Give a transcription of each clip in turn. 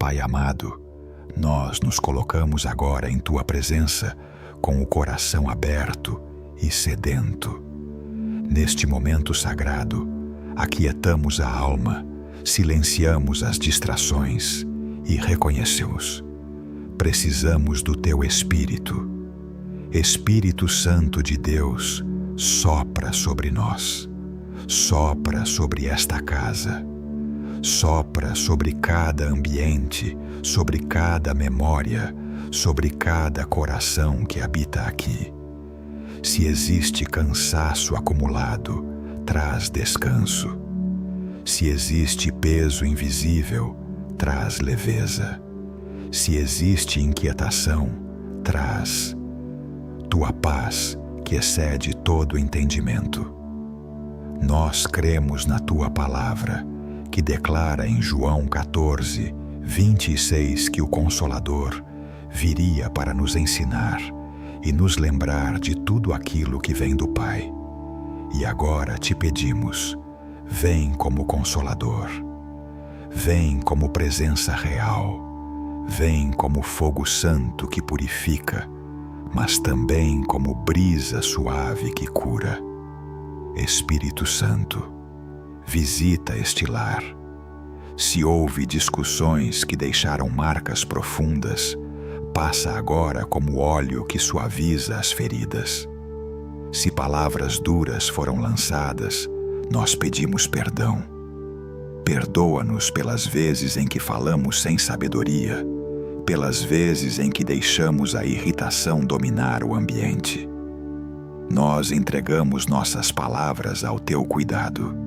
Pai amado, nós nos colocamos agora em Tua presença com o coração aberto e sedento. Neste momento sagrado, aquietamos a alma, silenciamos as distrações e reconhecemos: precisamos do Teu Espírito. Espírito Santo de Deus, sopra sobre nós, sopra sobre esta casa, sopra sobre cada ambiente, sobre cada memória, sobre cada coração que habita aqui. Se existe cansaço acumulado, traz descanso. Se existe peso invisível, traz leveza. Se existe inquietação, traz Tua paz que excede todo entendimento. Nós cremos na Tua palavra, que declara em João 14, 26 que o Consolador viria para nos ensinar e nos lembrar de tudo aquilo que vem do Pai. E agora te pedimos: vem como Consolador, vem como presença real, vem como fogo santo que purifica, mas também como brisa suave que cura. Espírito Santo, visita este lar. Se houve discussões que deixaram marcas profundas, passa agora como óleo que suaviza as feridas. Se palavras duras foram lançadas, nós pedimos perdão. Perdoa-nos pelas vezes em que falamos sem sabedoria, pelas vezes em que deixamos a irritação dominar o ambiente. Nós entregamos nossas palavras ao Teu cuidado.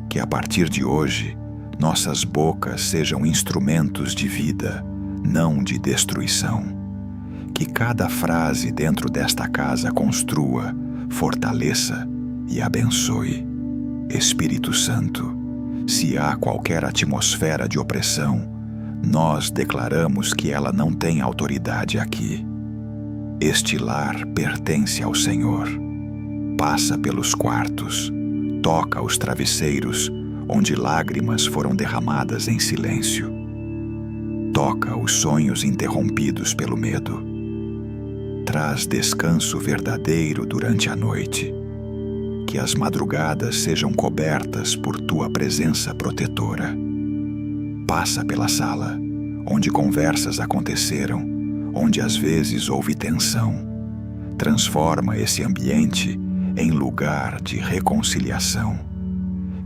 Que a partir de hoje, nossas bocas sejam instrumentos de vida, não de destruição. Que cada frase dentro desta casa construa, fortaleça e abençoe. Espírito Santo, se há qualquer atmosfera de opressão, nós declaramos que ela não tem autoridade aqui. Este lar pertence ao Senhor. Passa pelos quartos, toca os travesseiros onde lágrimas foram derramadas em silêncio. Toca os sonhos interrompidos pelo medo. Traz descanso verdadeiro durante a noite. Que as madrugadas sejam cobertas por Tua presença protetora. Passa pela sala, onde conversas aconteceram, onde às vezes houve tensão. Transforma esse ambiente em lugar de reconciliação.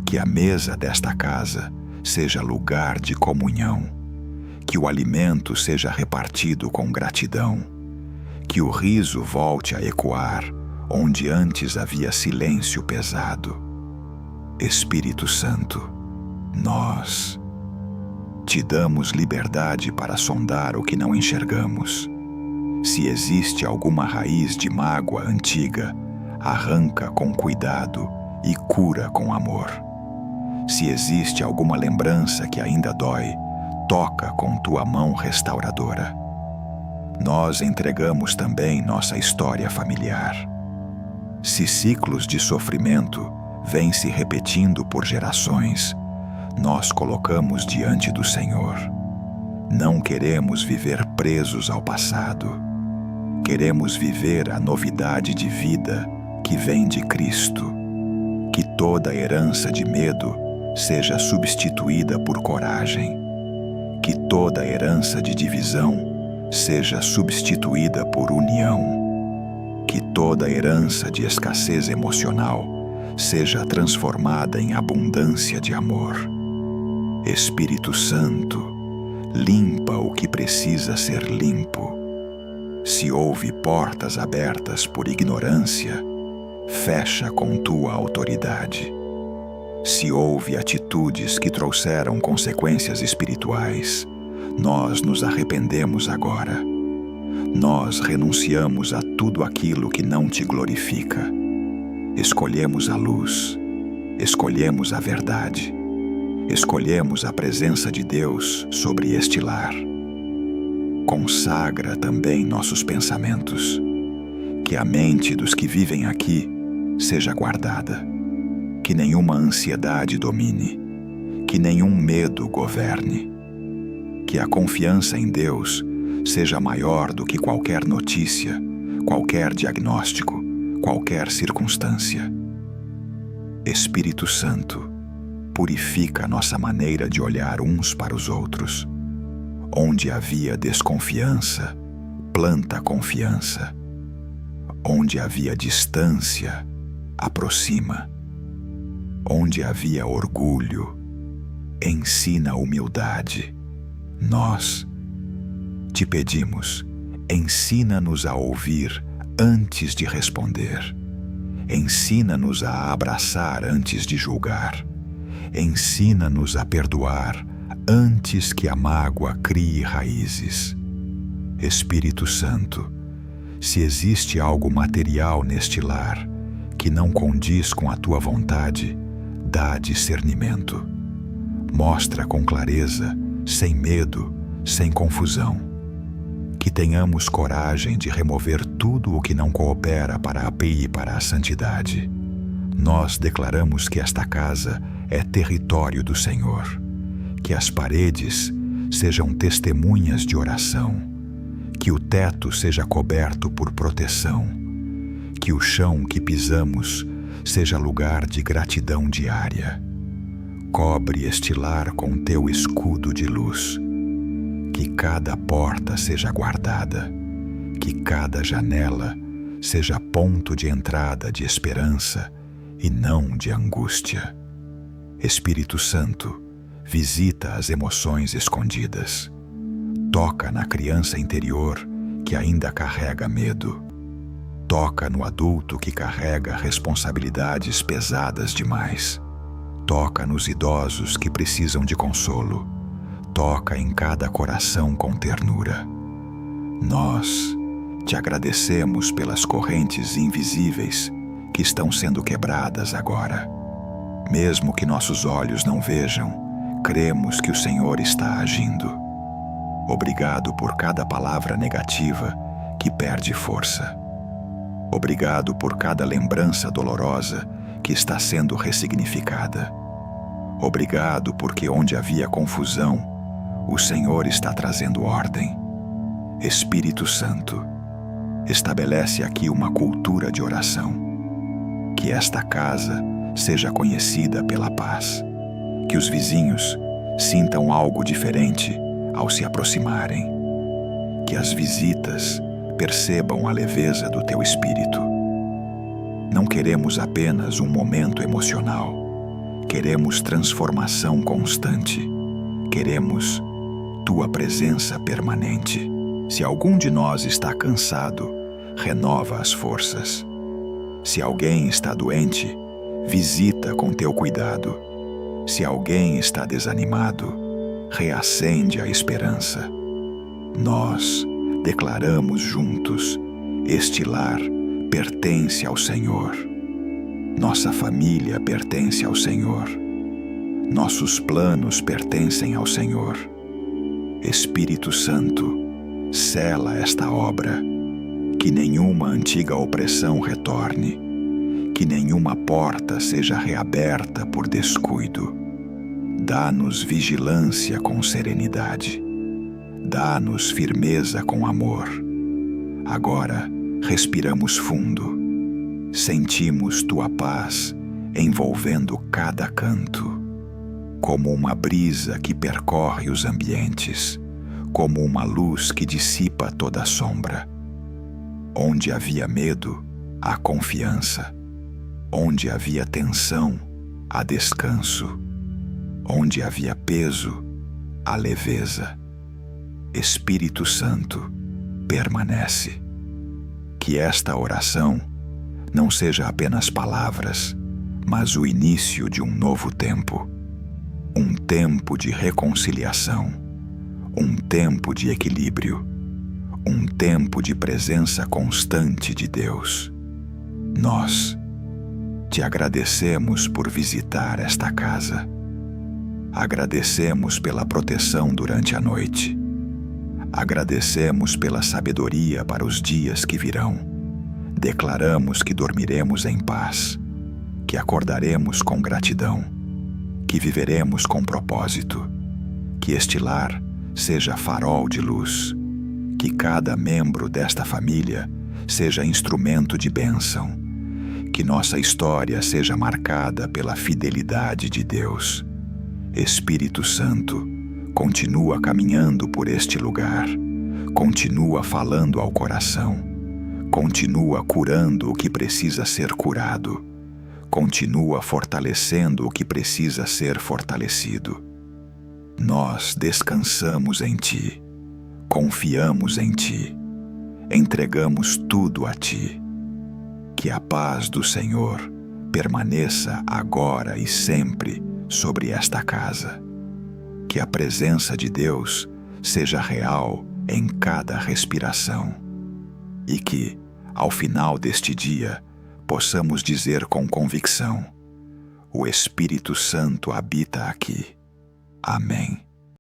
Que a mesa desta casa seja lugar de comunhão. Que o alimento seja repartido com gratidão. Que o riso volte a ecoar onde antes havia silêncio pesado. Espírito Santo, nós te damos liberdade para sondar o que não enxergamos. Se existe alguma raiz de mágoa antiga, arranca com cuidado e cura com amor. Se existe alguma lembrança que ainda dói, toca com Tua mão restauradora. Nós entregamos também nossa história familiar. Se ciclos de sofrimento vêm se repetindo por gerações, nós colocamos diante do Senhor. Não queremos viver presos ao passado. Queremos viver a novidade de vida que vem de Cristo. Que toda herança de medo seja substituída por coragem. Que toda herança de divisão seja substituída por união. Que toda herança de escassez emocional seja transformada em abundância de amor. Espírito Santo, limpa o que precisa ser limpo. Se houve portas abertas por ignorância, fecha com Tua autoridade. Se houve atitudes que trouxeram consequências espirituais, nós nos arrependemos agora. Nós renunciamos a tudo aquilo que não Te glorifica. Escolhemos a luz, escolhemos a verdade, escolhemos a presença de Deus sobre este lar. Consagra também nossos pensamentos. Que a mente dos que vivem aqui seja guardada. Que nenhuma ansiedade domine. Que nenhum medo governe. que a confiança em Deus seja maior do que qualquer notícia, qualquer diagnóstico, qualquer circunstância. Espírito Santo, purifica nossa maneira de olhar uns para os outros. Onde havia desconfiança, planta confiança. Onde havia distância, aproxima. Onde havia orgulho, ensina humildade. Nós te pedimos, ensina-nos a ouvir antes de responder. Ensina-nos a abraçar antes de julgar. Ensina-nos a perdoar antes que a mágoa crie raízes. Espírito Santo, se existe algo material neste lar que não condiz com a tua vontade, dá discernimento. Mostra com clareza, sem medo, sem confusão. Que tenhamos coragem de remover tudo o que não coopera para a API e para a santidade. Nós declaramos que esta casa é território do Senhor. Que as paredes sejam testemunhas de oração. Que o teto seja coberto por proteção. Que o chão que pisamos seja lugar de gratidão diária. Cobre este lar com teu escudo de luz. Que cada porta seja guardada. Que cada janela seja ponto de entrada de esperança e não de angústia. Espírito Santo, visita as emoções escondidas. Toca na criança interior que ainda carrega medo. Toca no adulto que carrega responsabilidades pesadas demais. Toca nos idosos que precisam de consolo. Toca em cada coração com ternura. Nós te agradecemos pelas correntes invisíveis que estão sendo quebradas agora. Mesmo que nossos olhos não vejam, cremos que o Senhor está agindo. Obrigado por cada palavra negativa que perde força. Obrigado por cada lembrança dolorosa que está sendo ressignificada. Obrigado porque onde havia confusão, o Senhor está trazendo ordem. Espírito Santo, estabelece aqui uma cultura de oração. Que esta casa seja conhecida pela paz. Que os vizinhos sintam algo diferente ao se aproximarem. Que as visitas percebam a leveza do teu espírito. Não queremos apenas um momento emocional. Queremos transformação constante. Queremos tua presença permanente. Se algum de nós está cansado, renova as forças. Se alguém está doente, visita com teu cuidado. Se alguém está desanimado, reacende a esperança. Nós declaramos juntos: este lar pertence ao Senhor. Nossa família pertence ao Senhor. Nossos planos pertencem ao Senhor. Espírito Santo, sela esta obra. Que nenhuma antiga opressão retorne. Que nenhuma porta seja reaberta por descuido. Dá-nos vigilância com serenidade. Dá-nos firmeza com amor. Agora respiramos fundo. Sentimos tua paz envolvendo cada canto. Como uma brisa que percorre os ambientes. Como uma luz que dissipa toda a sombra. Onde havia medo, há confiança. Onde havia tensão, há descanso. Onde havia peso, há leveza. Espírito Santo, permanece. Que esta oração não seja apenas palavras, mas o início de um novo tempo. Um tempo de reconciliação. Um tempo de equilíbrio. Um tempo de presença constante de Deus. Nós te agradecemos por visitar esta casa. Agradecemos pela proteção durante a noite. Agradecemos pela sabedoria para os dias que virão. Declaramos que dormiremos em paz, que acordaremos com gratidão, que viveremos com propósito, que este lar seja farol de luz, que cada membro desta família seja instrumento de bênção, que nossa história seja marcada pela fidelidade de Deus. Espírito Santo, continua caminhando por este lugar, continua falando ao coração, continua curando o que precisa ser curado, continua fortalecendo o que precisa ser fortalecido. Nós descansamos em Ti, confiamos em Ti, entregamos tudo a Ti. Que a paz do Senhor permaneça agora e sempre sobre esta casa. Que a presença de Deus seja real em cada respiração. E que, ao final deste dia, possamos dizer com convicção: o Espírito Santo habita aqui. Amém.